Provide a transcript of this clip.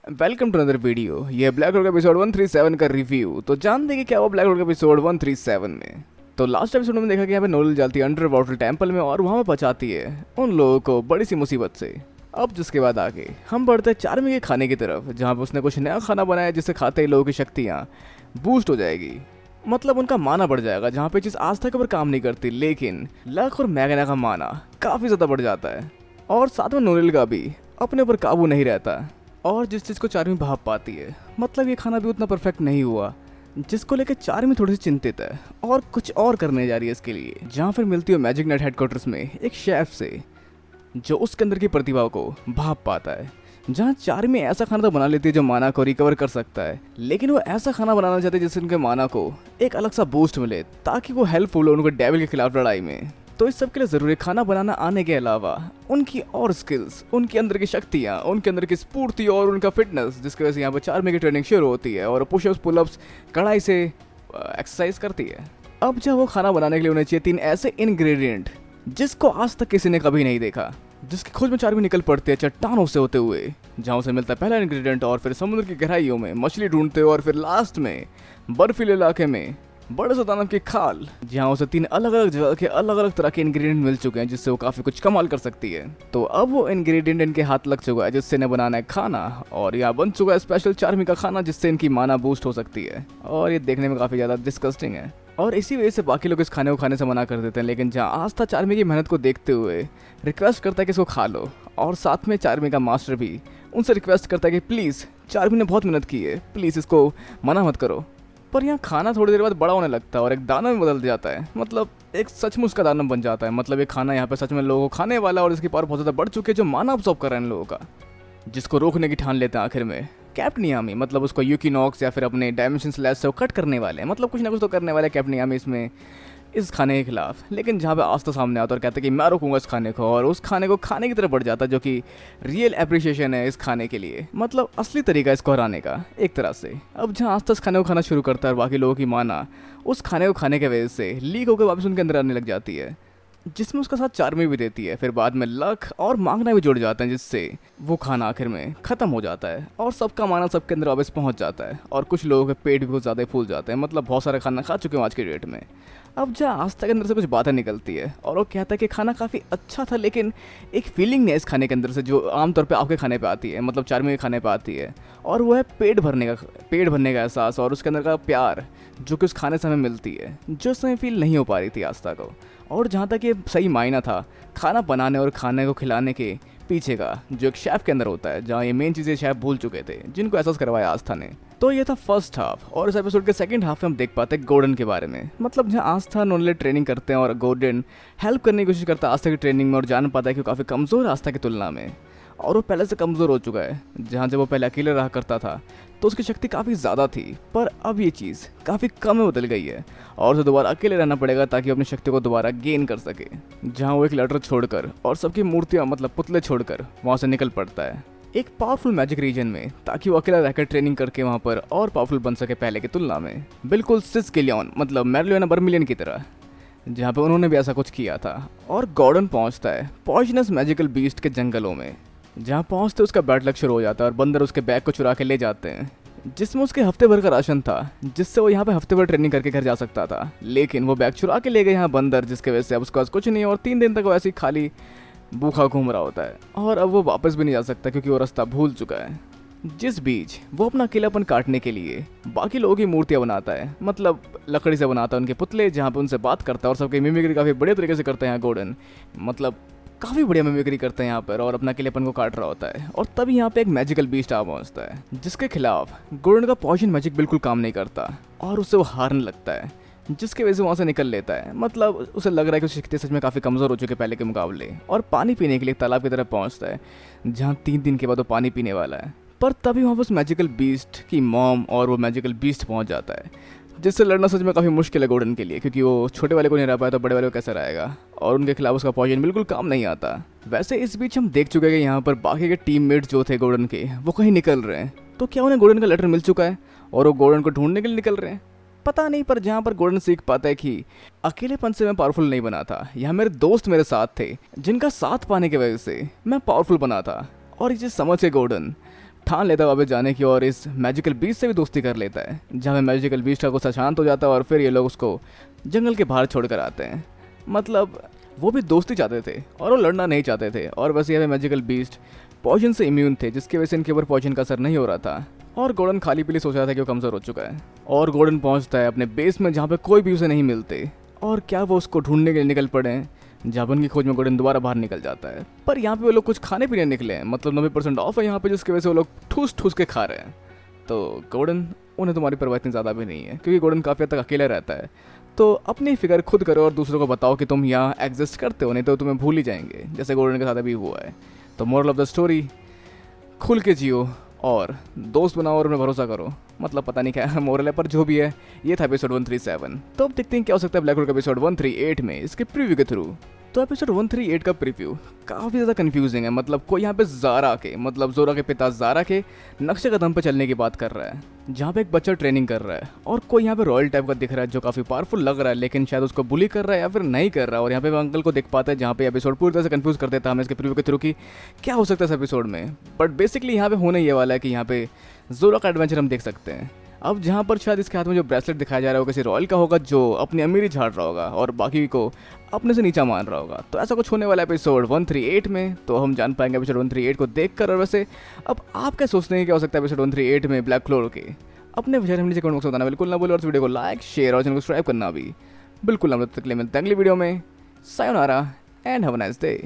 Welcome to another video. ये black road का episode 137 का रिव्यू। तो जानते हैं कि क्या हुआ ब्लैक रोड का एपिसोड 137 में। तो लास्ट एपिसोड में देखा कि यहाँ पे नोएल जाती है अंडर वाटर टेम्पल में और वहाँ पे बचाती है उन लोगों को बड़ी सी मुसीबत से। अब जिसके बाद आगे हम बढ़ते हैं चार्मी के खाने की तरफ, जहाँ पे उसने कुछ नया खाना बनाया जिससे खाते ही लोगों की शक्तियाँ बूस्ट हो जाएगी, मतलब उनका माना बढ़ जाएगा। जहाँ पे चीज़ आस्था के ऊपर काम नहीं करती, लेकिन लक और मैगना का माना काफ़ी ज़्यादा बढ़ जाता है। और साथ में नोएल का भी अपने ऊपर काबू नहीं रहता और जिस चीज़ को चार्मी भाप पाती है, मतलब ये खाना भी उतना परफेक्ट नहीं हुआ, जिसको लेकर चार्मी थोड़ी सी चिंतित है और कुछ और करने जा रही है इसके लिए। जहाँ फिर मिलती है मैजिक नेट हेडक्वार्टर्स में एक शेफ से जो उसके अंदर की प्रतिभा को भाप पाता है। जहाँ चार्मी ऐसा खाना तो बना लेती है जो माना को रिकवर कर सकता है, लेकिन वो ऐसा खाना बनाना चाहते हैं जिससे उनके माना को एक अलग सा बूस्ट मिले ताकि वो हेल्पफुल हो उनको डेविल के खिलाफ लड़ाई में। तो इस सब के लिए ज़रूरी खाना बनाना आने के अलावा उनकी और स्किल्स, उनके अंदर की शक्तियाँ, उनके अंदर की स्फूर्ति और उनका फिटनेस, जिसकी वजह से यहाँ पर चार्मी की ट्रेनिंग शुरू होती है और पुशअप्स पुलअप्स कड़ाई से एक्सरसाइज करती है। अब जब वो खाना बनाने के लिए उन्हें चाहिए 3 ऐसे इंग्रेडिएंट जिसको आज तक किसी ने कभी नहीं देखा, जिसकी खोज में चार्मी निकल पड़ती है चट्टानों से होते हुए, जहाँ उसे मिलता है पहला इंग्रेडिएंट, और फिर समुद्र की गहराइयों में मछली ढूंढते और फिर लास्ट में बर्फीले इलाके में बड़े से दानव की खाल, जहाँ उसे 3 अलग अलग जगह के अलग अलग तरह के इंग्रेडिएंट मिल चुके हैं जिससे वो काफ़ी कुछ कमाल कर सकती है। तो अब वो इंग्रेडिएंट इनके हाथ लग चुका है जिससे इन्हें बनाना है खाना, और यहाँ बन चुका है स्पेशल चार्मी का खाना जिससे इनकी माना बूस्ट हो सकती है। और ये देखने में काफ़ी ज़्यादा डिस्गस्टिंग है और इसी वजह से बाकी लोग इस खाने को खाने से मना कर देते हैं। लेकिन जहाँ आस्था चार्मी की मेहनत को देखते हुए रिक्वेस्ट करता है कि इसको खा लो, और साथ में चार्मी का मास्टर भी उनसे रिक्वेस्ट करता है कि प्लीज़, चार्मी ने बहुत मेहनत की है, प्लीज़ इसको मना मत करो। पर यहाँ खाना थोड़ी देर बाद बड़ा होने लगता है और एक दानव में बदल जाता है, मतलब एक सचमुच का दानव बन जाता है। मतलब ये खाना यहाँ पे सच में लोगों को खाने वाला और इसकी पावर बहुत ज़्यादा बढ़ चुकी है जो माना अब्सॉर्ब कर रहे हैं इन लोगों का, जिसको रोकने की ठान लेते हैं आखिर में कैप्टन यामी। मतलब उसको यूकिनॉक्स या फिर अपने डायमेंशन स्लैश से वो कट करने वाले हैं, मतलब कुछ ना कुछ तो करने वाले कैप्टन यामी इसमें इस खाने के खिलाफ। लेकिन जहाँ पे आस्था सामने आता है और कहते हैं कि मैं रोकूंगा इस खाने को, और उस खाने को खाने की तरफ बढ़ जाता है, जो कि रियल एप्रिशिएशन है इस खाने के लिए, मतलब असली तरीका इसको हराने का एक तरह से। अब जहाँ आस्था इस खाने को खाना शुरू करता है और बाकी लोगों की माना उस खाने को खाने की वजह से लीक होकर वापस उनके अंदर आने लग जाती है, जिसमें उसका साथ चार्मी भी देती है। फिर बाद में लक और मांगना भी जुड़ जाते हैं जिससे वो खाना आखिर में ख़त्म हो जाता है और सबका माना सबके अंदर वापस पहुंच जाता है। और कुछ लोगों के पेट भी बहुत ज़्यादा फूल जाते हैं, मतलब बहुत सारा खाना खा चुके हैं आज के डेट में। अब जहाँ आस्था के अंदर से कुछ बातें निकलती है और वो कहता है कि खाना काफ़ी अच्छा था, लेकिन एक फीलिंग नहीं है इस खाने के अंदर से जो आमतौर पे आपके खाने पे आती है, मतलब चार्मी के खाने पे आती है, और वो है पेट भरने का एहसास और उसके अंदर का प्यार जो कि उस खाने से हमें मिलती है, जो समय फील नहीं हो पा रही थी आस्था को। और जहाँ तक ये सही मायना था खाना बनाने और खाने को खिलाने के पीछे का, जो एक शेफ़ के अंदर होता है, जहाँ ये मेन चीज़ें शेफ़ भूल चुके थे जिनको एहसास करवाया आस्था ने। तो ये था फर्स्ट हाफ, और इस एपिसोड के सेकंड हाफ में हम देख पाते हैं गोर्डन के बारे में। मतलब जहाँ आस्था नॉनले ट्रेनिंग करते हैं और गोर्डन हेल्प करने की कोशिश करता है आस्था की ट्रेनिंग में, और जान पाता है कि वो काफ़ी कमज़ोर है आस्था की तुलना में, और वो पहले से कमज़ोर हो चुका है। जहाँ जब वो पहले अकेले रहा करता था तो उसकी शक्ति काफ़ी ज़्यादा थी, पर अब ये चीज़ काफ़ी कम में बदल गई है और उसे दोबारा अकेले रहना पड़ेगा ताकि वो अपनी शक्ति को दोबारा गेन कर सके। जहाँ वो एक लेटर छोड़कर और सबकी मूर्तियाँ, मतलब पुतले छोड़कर वहाँ से निकल पड़ता है एक पावरफुल मैजिक रीजन में, ताकि वो अकेला रहकर ट्रेनिंग करके वहाँ पर और पावरफुल बन सके पहले की तुलना में, बिल्कुल सिस्किलियन मतलब मैरिलियोना बर्मिलियन की तरह, जहाँ पे उन्होंने भी ऐसा कुछ किया था। और गॉर्डन पहुँचता है पॉइजनस मैजिकल बीस्ट के जंगलों में, जहाँ पहुँचते उसका बैड लक शुरू हो जाता है और बंदर उसके बैग को चुरा के ले जाते हैं, जिसमें उसके हफ्ते भर का राशन था, जिससे वो यहाँ पे हफ्ते भर ट्रेनिंग करके घर जा सकता था। लेकिन वो बैग चुरा के ले गए यहाँ बंदर, जिसके वजह से अब उसके पास कुछ नहीं है और 3 दिन तक वो ऐसे ही खाली भूखा घूम रहा होता है, और अब वो वापस भी नहीं जा सकता क्योंकि वो रास्ता भूल चुका है। जिस बीच वो अपना अकेलापन काटने के लिए बाकी लोगों की मूर्तियाँ बनाता है, मतलब लकड़ी से बनाता है उनके पुतले, जहाँ पे उनसे बात करता है और सबकी मिमिक्री काफ़ी बढ़िया तरीके से करते हैं यहाँ गोर्डन, मतलब काफ़ी बढ़िया मिमिक्री करते हैं यहाँ पर, और अपना अकेलेपन को काट रहा होता है। और तभी यहाँ पे एक मैजिकल बीस्ट आ पहुँचता है जिसके खिलाफ गोर्डन का पॉइजन मैजिक बिल्कुल काम नहीं करता और उससे वो हारने लगता है, जिसकी वजह से वहाँ से निकल लेता है। मतलब उसे लग रहा है कि उसकी शक्ति सच में काफ़ी कमज़ोर हो चुकी है पहले के मुकाबले, और पानी पीने के लिए तालाब की तरफ पहुँचता है जहाँ 3 दिन के बाद वो पानी पीने वाला है। पर तभी वहाँ पर उस मैजिकल बीस्ट की मॉम और वो मैजिकल बीस्ट पहुँच जाता है, जिससे लड़ना सच में काफ़ी मुश्किल है गोर्डन के लिए, क्योंकि वो छोटे वाले को नहीं रह पाया तो बड़े वाले को कैसे रहेगा, और उनके खिलाफ उसका पॉइजन बिल्कुल काम नहीं आता। वैसे इस बीच हम देख चुके हैं कि यहाँ पर बाकी के टीममेट्स जो थे गोर्डन के, वो कहीं निकल रहे हैं। तो क्या उन्हें गोर्डन का लेटर मिल चुका है और वो गोर्डन को ढूंढने के लिए निकल रहे हैं? पता नहीं। पर जहाँ पर गोर्डन सीख पाता है कि अकेलेपन से मैं पावरफुल नहीं बना था, यहाँ मेरे दोस्त मेरे साथ थे जिनका साथ पाने की वजह से मैं पावरफुल बना था। और ये समझ के गोर्डन ठान लेता है वापस जाने की और इस मैजिकल बीस्ट से भी दोस्ती कर लेता है, जहाँ पे मैजिकल बीस्ट का गुस्सा शांत हो जाता है और फिर ये लोग उसको जंगल के बाहर छोड़ कर आते हैं। मतलब वो भी दोस्ती चाहते थे और वो लड़ना नहीं चाहते थे। और वैसे यहाँ पे मैजिकल बीस्ट पॉइजन से इम्यून थे, जिसकी वजह से इनके ऊपर पॉइजन का असर नहीं हो रहा था। और गॉर्डन खाली पीली सोच रहा था कि वो कमज़ोर हो चुका है। और गॉर्डन पहुंचता है अपने बेस में, जहाँ पे कोई भी उसे नहीं मिलते। और क्या वो उसको ढूंढने के लिए निकल पड़े हैं। जाबन की खोज में गॉर्डन दोबारा बाहर निकल जाता है, पर यहाँ पे वो लोग कुछ खाने पीने निकले हैं। मतलब 90% ऑफ है यहाँ पे, जिसकी वजह से वो लोग ठूस ठूस के खा रहे हैं। तो गॉर्डन, उन्हें तुम्हारी परवाह इतनी ज़्यादा भी नहीं है, क्योंकि गॉर्डन काफ़ी हद तक अकेला रहता है। तो अपनी फिक्र खुद करो और दूसरों को बताओ कि तुम यहाँ एग्जिस्ट करते हो, नहीं तो तुम्हें भूल ही जाएंगे, जैसे गॉर्डन के साथ अभी हुआ है। तो मोरल ऑफ द स्टोरी, खुल के जियो और दोस्त बनाओ और उन्हें भरोसा करो। मतलब पता नहीं क्या मोरल है, पर जो भी है, ये था एपिसोड 137। तो अब देखते हैं क्या हो सकता है ब्लैक होल का एपिसोड 138 में इसके प्रीव्यू के थ्रू। तो एपिसोड 138 का प्रीव्यू काफ़ी ज़्यादा कंफ्यूजिंग है। मतलब कोई यहाँ पे जोरा के पिता ज़ारा के नक्शे कदम पे चलने की बात कर रहा है, जहाँ पे एक बच्चा ट्रेनिंग कर रहा है। और कोई यहाँ पे रॉयल टाइप का दिख रहा है जो काफ़ी पावरफुल लग रहा है, लेकिन शायद उसको बुली कर रहा है या फिर नहीं कर रहा है। और यहाँ पे अंकल को देख पाता है, जहाँ पे एपिसोड पूरी तरह से कंफ्यूज कर देता है हमें इसके प्रीव्यू के थ्रू की क्या हो सकता है इस एपिसोड में। बट बेसिकली यहाँ पे होने ये वाला है कि यहाँ पे जोरा का एडवेंचर हम देख सकते हैं। अब जहाँ पर शायद इसके हाथ में जो ब्रेसलेट दिखाया जा रहा है वो किसी रॉयल का होगा, जो अपनी अमीरी झाड़ रहा होगा और बाकी को अपने से नीचा मान रहा होगा। तो ऐसा कुछ होने वाला है एपिसोड 138 में। तो हम जान पाएंगे एपिसोड 138 को देखकर। और वैसे अब आप क्या सोचते हैं क्या हो सकता है एपिसोड 138 में ब्लैक क्लोर के? अपने विचार हम नीचे कमेंट बॉक्स में बताना बिल्कुल ना भूलें, और इस वीडियो को लाइक, शेयर और चैनल को सब्सक्राइब करना भी बिल्कुल ना भूलें। तक के लिए मिलते हैं अगली वीडियो में। Sayonara and have a nice day.